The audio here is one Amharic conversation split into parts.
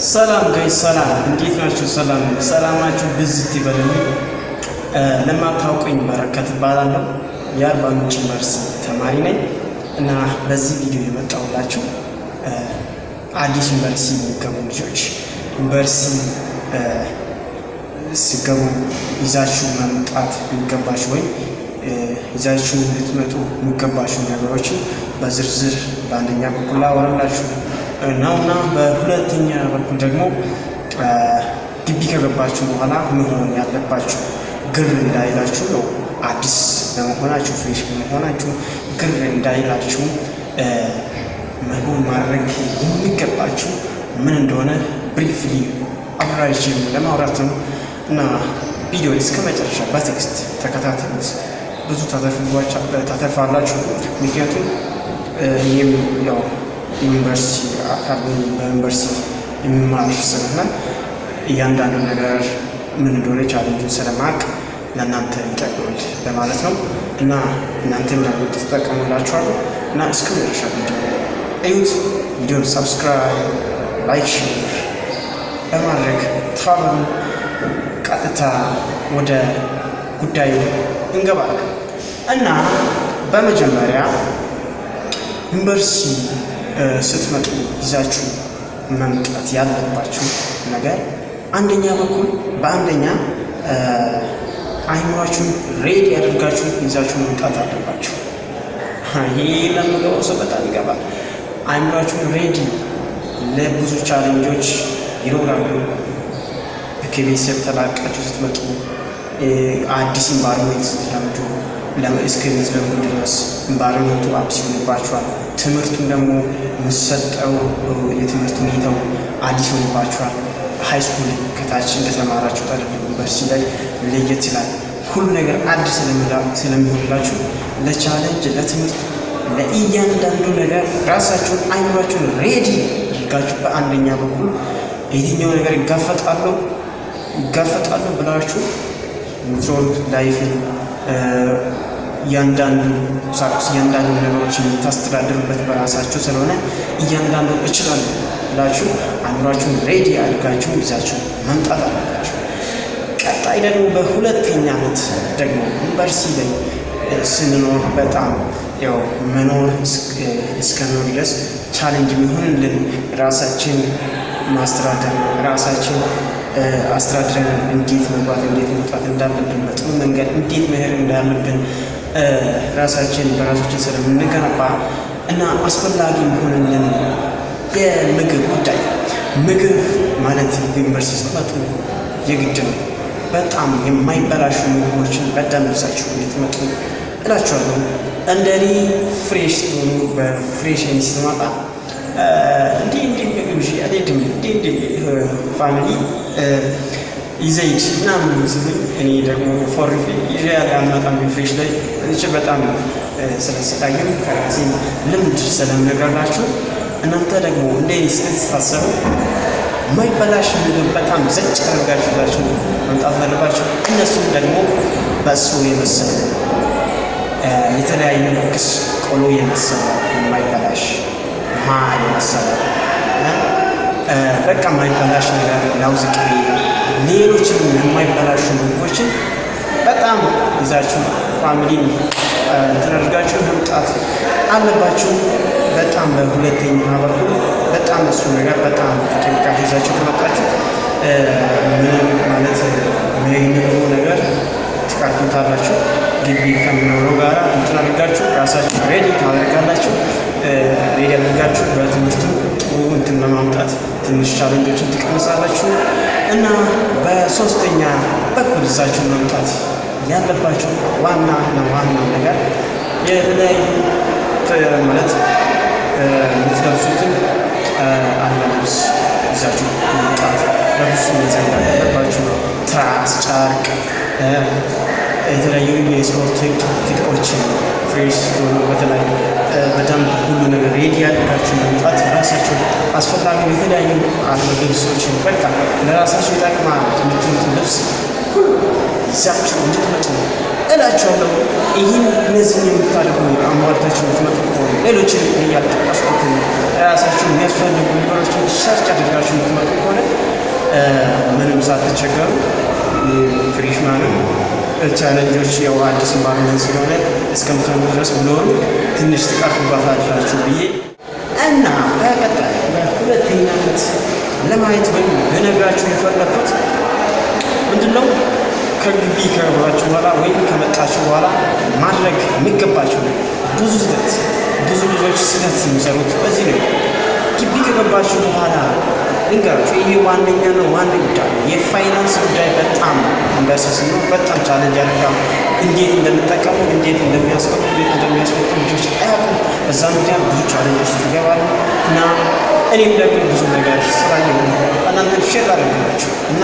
ሰላም ጋይስ ሰላም እንዴት ናችሁ? ሰላማችሁ ብዝት ይበልልኝ። ለማታውቁኝ በረከት እባላለሁ። የአርባ ምንጭ ዩኒቨርሲቲ ተማሪ ነኝ እና በዚህ ቪዲዮ የመጣሁላችሁ አዲስ ዩኒቨርሲቲ የሚገቡ ልጆች ዩኒቨርሲቲ ሲገቡ ይዛችሁ መምጣት የሚገባችሁ ወይም ይዛችሁ ልትመጡ የሚገባችሁ ነገሮችን በዝርዝር በአንደኛ በኩል አወራላችሁ ነውና በሁለተኛ በኩል ደግሞ ግቢ ከገባችሁ በኋላ መሆን ያለባችሁ ግር እንዳይላችሁ ነው። አዲስ በመሆናችሁ ፍሬሽ በመሆናችሁ ግር እንዳይላችሁ መሆን ማድረግ የሚገባችሁ ምን እንደሆነ ብሪፍሊ አብራሪች ለማውራት ነው እና ቪዲዮ እስከ መጨረሻ በቴክስት ተከታተሉት። ብዙ ታተርፋላችሁ። ምክንያቱም ይህም ያው ዩኒቨርሲቲ አካል በዩኒቨርሲቲ የሚማር ስለሆነ እያንዳንዱ ነገር ምን እንደሆነ ቻሌንጁን ስለማቅ ለእናንተ ይጠቅማል ለማለት ነው እና እናንተም ደግሞ ትጠቀሙላችኋለሁ እና እስከ መጨረሻ ቪዲዮ እዩት። ቪዲዮን ሰብስክራይብ፣ ላይክ፣ ሼር በማድረግ ተባበሩ። ቀጥታ ወደ ጉዳዩ እንገባለን እና በመጀመሪያ ዩኒቨርሲቲ ስትመጡ ይዛችሁ መምጣት ያለባችሁ ነገር አንደኛ በኩል በአንደኛ አይምሯችሁን ሬዲ አድርጋችሁ ይዛችሁ መምጣት አለባችሁ። ይህ ለምገባው ሰው በጣም ይገባል። አይምሯችሁን ሬዲ ለብዙ ቻሌንጆች ይኖራሉ። ከቤተሰብ ተላቃችሁ ስትመጡ አዲስ ኢንቫይሮንመንት ስትለምዱ እስከዚህ ለምን ድረስ ኢንቫይሮንመንቱ አዲስ ይሆንባችኋል። ትምህርቱን ደግሞ የሚሰጠው የትምህርት ሁኔታው አዲስ ይሆንባችኋል። ሃይ ስኩል ከታች እንደተማራችሁ ታዲያ ዩኒቨርሲቲ ላይ ለየት ይላል። ሁሉ ነገር አዲስ ስለሚሆንላችሁ ለቻሌንጅ፣ ለትምህርት፣ ለእያንዳንዱ ነገር ራሳችሁን አይምሯችሁን ሬዲ አድርጋችሁ በአንደኛ በኩል የትኛው ነገር ይጋፈጣሉ ብላችሁ የምትኖሩት ላይፍን እያንዳንዱ ቁሳቁስ እያንዳንዱ ነገሮችን የምታስተዳድሩበት በራሳችሁ ስለሆነ እያንዳንዱ እችላለሁ ብላችሁ አእምሯችሁን ሬዲ አድርጋችሁ ይዛችሁ መምጣት አለባችሁ። ቀጣይ ደግሞ በሁለተኛ ዓመት ደግሞ ዩኒቨርሲቲ ላይ ስንኖር በጣም ያው መኖር እስከኖር ድረስ ቻሌንጅ የሚሆንልን ራሳችን ማስተዳደር ራሳችን አስተዳድረን እንዴት መግባት እንዴት መውጣት እንዳለብን በጥሩ መንገድ እንዴት መሄድ እንዳለብን ራሳችን በራሳችን ስለምንገነባ እና አስፈላጊ መሆንልን የምግብ ጉዳይ ምግብ ማለት ዩኒቨርሲቲ ስትመጡ የግድ ነው። በጣም የማይበላሹ ምግቦችን በደንብ ይዛችሁ እንድትመጡ እላችኋለሁ። እንደኔ ፍሬሽ ስትሆኑ በፍሬሽ ስትመጣ እንዲህ ምግብ አልሄድም እንዲህ ፋሚሊ ይዘይድ ምናምን ሲሉኝ እኔ ደግሞ ፎርፌ ይዤ አልመጣም። ፍሬሽ ላይ በጣም ስለስታየሁ ከራሴ ልምድ ስለምነግራችሁ እናንተ ደግሞ እንደ ስትታሰቡ የማይበላሽ ምግብ በጣም ዘጭ አድርጋችሁ ይዛችሁ መምጣት አለባችሁ። እነሱም ደግሞ በእሱ የመሰለ የተለያዩ ክስ ቆሎ የመሰለ የማይበላሽ ማር የመሰለ በቃ የማይበላሽ ነገር ለውዝ ቅቤ፣ ሌሎችም የማይበላሹ ምግቦችን በጣም ይዛችሁ ፋሚሊን ተደርጋችሁ መምጣት አለባችሁ። በጣም በሁለተኛ በኩል በጣም እሱ ነገር በጣም ኬሚካል ይዛችሁ ከመጣችሁ ምንም ማለት የሚኖሩ ነገር ትቃርቱታላችሁ። ግቢ ከሚኖረው ጋር እንትን አድርጋችሁ ራሳችሁ ሬዲ ታደርጋላችሁ። ሬዲ አድርጋችሁ በትምህርቱ ጥሩ እንትን ለማምጣት ትንሽ ቻሌንጆችን ትቀንሳላችሁ እና በሶስተኛ በኩል ይዛችሁ መምጣት ያለባችሁ ዋና ነገር የተለያዩ ማለት የምትለብሱትን አለባበስ ይዛችሁ መምጣት በብዙ መዘንጋ ያለባችሁ። ትራስ፣ ጨርቅ፣ የተለያዩ የስፖርት ትጥቆችን ፍሬሽ ስትሆኑ በተለይ በደንብ ሁሉ ነገር ሬዲ አድርጋችሁ መምጣት ራሳችሁ አስፈላጊ የተለያዩ ልብሶችን በቃ ለራሳችሁ ይጠቅማል የምትሉትን ልብስ ይዛችሁ እንድትመጡ እላችኋለሁ። ይህን እነዚህን የምታደርጉ አሟልታችሁ የምትመጡ ከሆነ ሌሎችን እያልጠቀስኩት ራሳችሁ የሚያስፈልጉ ነገሮችን ሰርች አድርጋችሁ የምትመጡ ከሆነ ምንም ሳትቸገሩ ፍሬሽማንም ቻሌንጆች ያው አዲስ ኢንቫይሮንመንት ስለሆነ እስከምትሆኑ ድረስ ብሎን ትንሽ ትቀርፉባታላችሁ ብዬ እና በቀጣይ በሁለተኛነት ለማየት ወይም ልነግራችሁ የፈለኩት ምንድነው ከግቢ ከገባችሁ በኋላ ወይም ከመጣችሁ በኋላ ማድረግ የሚገባችሁ ብዙ ልጆች ስህተት የሚሰሩት በዚህ ነው። ግቢ ከገባችሁ በኋላ ልንገራችሁ፣ ይሄ ዋነኛ ነው ዋና ጉዳይ የፋይናንስ ጉዳይ በጣም ኢንቨስትስ ነው። በጣም ቻሌንጅ ያደርጋል። እንዴት እንደምጠቀሙ እንዴት እንደሚያስቀምጡ እንዴት እንደሚያስቀምጡ ልጆች አያውቁም። በዛ ምክንያት ብዙ ቻሌንጅ ውስጥ ይገባሉ እና እኔም ደግሞ ብዙ ነገር ስላየሁ እናንተን ሼር ላደርግላችሁ እና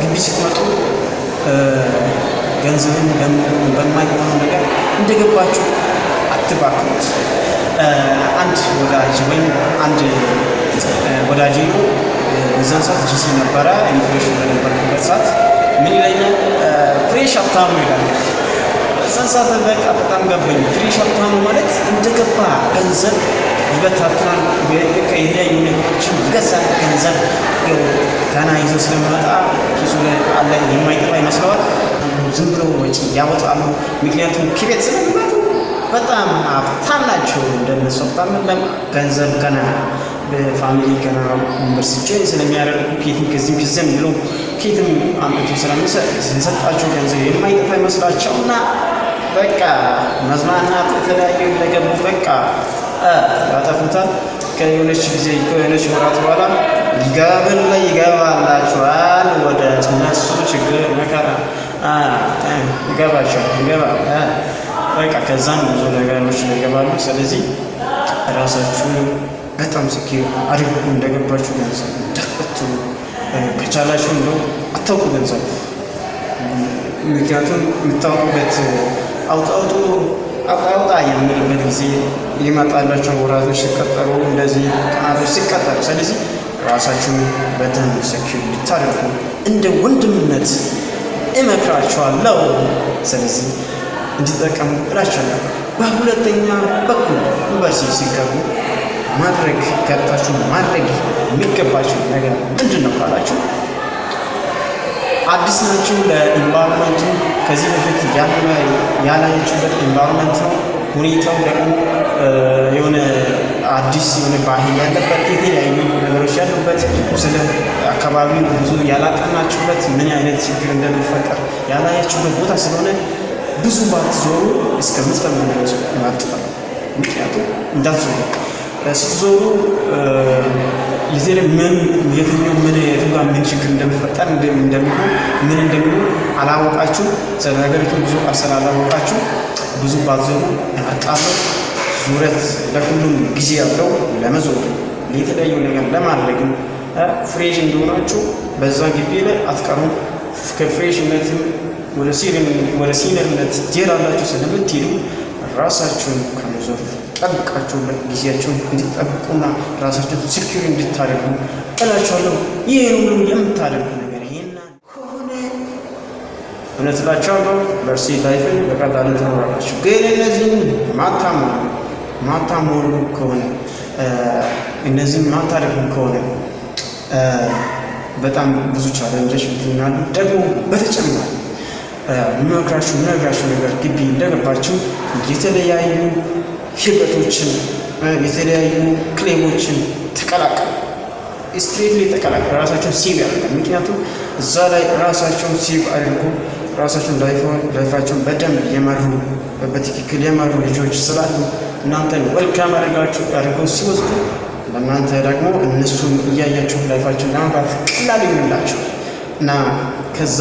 ግቢ ስትመጡ ገንዘብን በማይሆነው ነገር እንደገባችሁ አትባክኑት። አንድ ወዳጅ ወይም አንድ ወዳጅ ነው በዛን ሰዓት ጂሲ ነበረ ኢንፍሌሽን በነበረበት ሰዓት ምን ይለኛል ፍሬሽ ሀብታሙ ይላል። በዛን ሰዓት በቃ በጣም ገባኝ። ፍሬሽ ሀብታሙ ማለት እንደገባ ገንዘብ ይበታትናል። የተለያዩ ነገሮችን ይገዛል። ገንዘብ ገና ይዞ ስለሚመጣ ኪሱ ላይ አለ የማይጠፋ ይመስለዋል። ዝም ብሎ ወጪ ያወጣሉ። ምክንያቱም ከቤት ስለሚመጡ በጣም ሀብታም ናቸው። እንደነሱ ሀብታም ገንዘብ ገና በፋሚሊ ገና ዩኒቨርሲቲ ስለሚያደርጉ ኬትም ከዚህም ብሎ ኬትም አምጥቶ ስለሚሰጣቸው ገንዘብ የማይጠፋ ይመስላቸውና በቃ መዝናናት የተለያዩ እንደገቡ በቃ ያጠፉታል። ከየሆነች ጊዜ ከየሆነች ወራት በኋላ ሊጋብል ላይ ይገባላችኋል። ወደ እነሱ ችግር መከራ ይገባል በቃ ከዛም ብዙ ነገሮች ይገባሉ። ስለዚህ ራሳችሁ በጣም ስኪር አድርጉ። እንደገባችሁ ገንዘብ እንዳትበቱ ከቻላችሁ እንደው አታውቁ ገንዘብ ምክንያቱም የምታውቁበት አውጣ የምንልበት ጊዜ ይመጣላቸው ወራቶች ሲቀጠሩ እንደዚህ ቀናቶች ሲቀጠሩ። ስለዚህ ራሳችሁን በደንብ ሰኪር ልታደርጉ እንደ ወንድምነት እመክራችኋለሁ። ስለዚህ እንዲጠቀሙ እላችኋለሁ። በሁለተኛ በኩል ዩኒቨርሲቲ ሲገቡ ገብታችሁ ማድረግ የሚገባችሁ ነገር ምንድን ነው ካላችሁ አዲስ ናችሁ ለኢንቫይሮንመንቱ ከዚህ በፊት ያላያችሁበት ኢንቫይሮንመንት ነው። ሁኔታው ደግሞ የሆነ አዲስ የሆነ ባህል ያለበት የተለያዩ ነገሮች ያሉበት ስለ አካባቢው ብዙ ያላጠናችሁበት ምን አይነት ችግር እንደሚፈጠር ያላያችሁበት ቦታ ስለሆነ ብዙ ባትዞሩ እስከምትፈሙ ድረስ ይመጣል። ምክንያቱም እንዳትዞሩ ስትዞሩ የትኛው ምን ችግር እንደሚፈጠር እንደሚሆን ምን እንደሚሆን አላወቃችሁ። ስለ ነገሪቱ ብዙ ስላላወቃችሁ ብዙ ባትዞሩ ያመጣለው ዙረት ለሁሉም ጊዜ ያለው ለመዞር የተለያዩ ነገር ለማድረግ ፍሬሽ እንደሆናችሁ በዛ ግቢ ላይ አትቀሩም። ከፍሬሽነትም ወደ ሲኒየርነት ትሄዳላችሁ። ስለምትሄዱ ራሳችሁን ከመዞር ጠብቃችሁበት ጊዜያችሁን እንድትጠብቁና ራሳችሁን ሲኪዩር እንድታደርጉ እላችኋለሁ። ይህን ሁሉ የምታደርጉ ነገር ይሄና ከሆነ እውነት እላችኋለሁ በርሲ ላይፍን በቀላሉ ትኖራላችሁ። ግን እነዚህን ማታሞሉ ከሆነ እነዚህን ማታደርጉ ከሆነ በጣም ብዙ ቻሌንጆች ይገኛሉ። ደግሞ በተጨማሪ ምነግራችሁ ነገር ግቢ እንደገባችሁ የተለያዩ ህብረቶችን የተለያዩ ክሌሞችን ተቀላቀሉ። ስትሬትሊ ተቀላቀሉ። ራሳቸውን ሴቭ ያደርጋል። ምክንያቱም እዛ ላይ ራሳቸውን ሴቭ አድርጎ ራሳቸውን ላይፋቸውን በደንብ በትክክል የመሩ ልጆች ስላሉ እናንተን ወልካም አድርገው ሲወስዱ ለእናንተ ደግሞ እነሱን እያያችሁ ላይፋቸውን ለማምራት ቀላል ይሆንላቸው እና ከዛ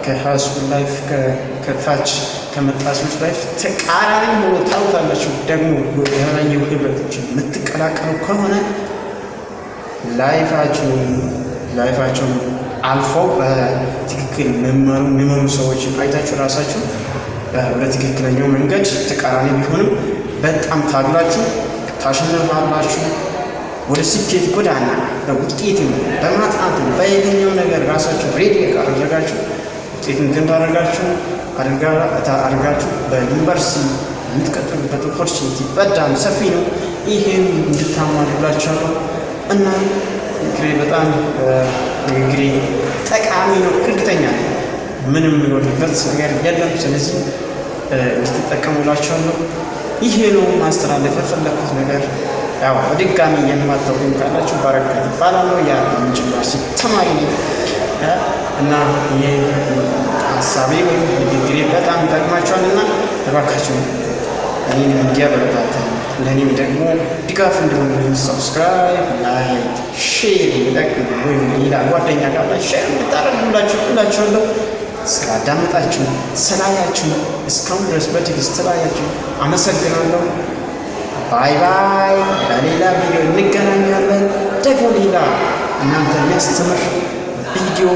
ከሃይስኩል ላይፍ ከታች ከመጣቾች ላይፍ ተቃራኒ ሆኖ ታውታላችሁ። ደግሞ የተለያዩ ህብረቶችን የምትቀላቀሉ ከሆነ ላይፋቸውን አልፈው በትክክል የሚመሩ ሰዎችን አይታችሁ ራሳችሁ በትክክለኛው መንገድ ተቃራኒ ቢሆንም በጣም ታግላችሁ ታሸንፋላችሁ። ወደ ስኬት ጎዳና በውጤት በማጥናት በየትኛው ነገር ራሳችሁ ሬዲ ካደረጋችሁ ውጤትን አድርጋችሁ በዩኒቨርሲቲ የምትቀጥሉበት ኦፖርቹኒቲ በጣም ሰፊ ነው። ይሄን እንድታማሩላችኋለሁ እና ምክሬ በጣም ንግግሬ ጠቃሚ ነው፣ እርግጠኛ ነኝ። ምንም የሚወድበት ነገር የለም። ስለዚህ እንድትጠቀሙላችኋለሁ። ይሄ ነው ማስተላለፍ የፈለኩት ነገር። ያው በድጋሚ የማታውቁኝ ካላችሁ በረከት ይባላለሁ። የምንጭ ዩኒቨርሲቲ ተማሪ ነኝ እና ይህ ሀሳቤ ወይም ንግግሬ በጣም ይጠቅማችኋል እና እባካችሁ እኔንም እንዲያበረታታ ለእኔም ደግሞ ድጋፍ እንዲሆን ሰብስክራይብ፣ ላይክ፣ ሼር የሚጠቅም ወይም ሌላ ጓደኛ ካላችሁ ሼር እንድታደርጉላችሁ እላችኋለሁ። ስላዳመጣችሁ ስላያችሁ እስካሁን ድረስ በትዕግስት ስላያችሁ አመሰግናለሁ። ባይ ባይ። በሌላ ቪዲዮ እንገናኛለን። ደግሞ ሌላ እናንተ የሚያስተምር ቪዲዮ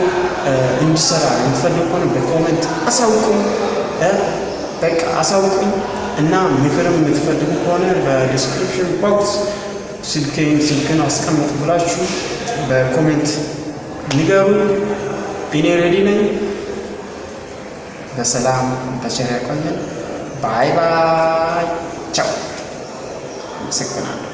እንዲሰራ የምትፈልጉ ከሆነ በኮመንት አሳውቁኝ፣ በቃ አሳውቁኝ እና ምክርም የምትፈልጉ ከሆነ በዲስክሪፕሽን ቦክስ ስልክን አስቀምጥ ብላችሁ በኮሜንት ንገሩ። እኔ ሬዲ ነኝ። በሰላም በቸር ያቆየን። ባይ ባይ። ቻው። አመሰግናለሁ።